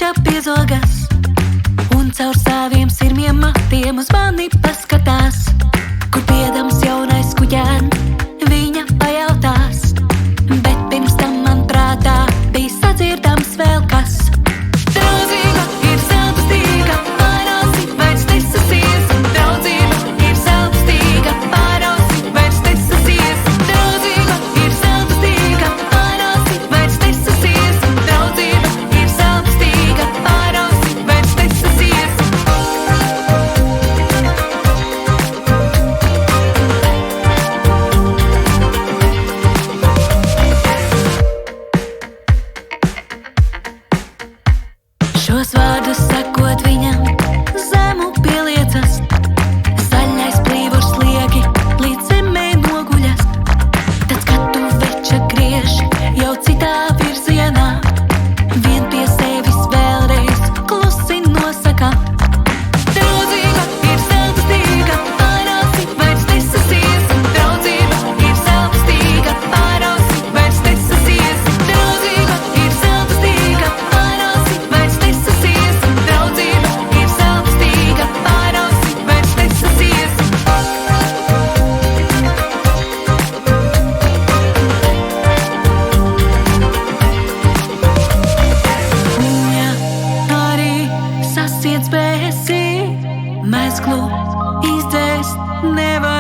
kā piezogas, un caur saviem sirmiem matiem uz mani paskatās. Kur piedams jaunais kuģēn, viņa pajautās, bet pirms tam man prātā bija sadzirdams vēl kas. Draudzība ir zelta stīga, pārausi vairs nesasies. Draudzība ir zelta stīga, pārausi vairs nesasies. Draudzība ir zelta stīga, pārausi vairs nesasies. Draudzība ir zelta stīga, pārausi vairs nesasies. Šos vārdus sakot viņam, zemu pieliecas, zaļais plīvurs slieki līdz zemē noguļas. Tad skatu veča griež jau citā virzienā, vien pie sevis vēlreiz klusi nosaka. Draudzība ir zelta stīga, pārausi vairs nesasies. Draudzība ir zelta stīga, pārausi vairs nesasies. Draudzība ir zelta stīga, pārausi vairs nesasies. Draudzība ir zelta stīga, pārausi vairs nesasies. Ja arī sasiet spēsi, mezglu izdzēst nevar.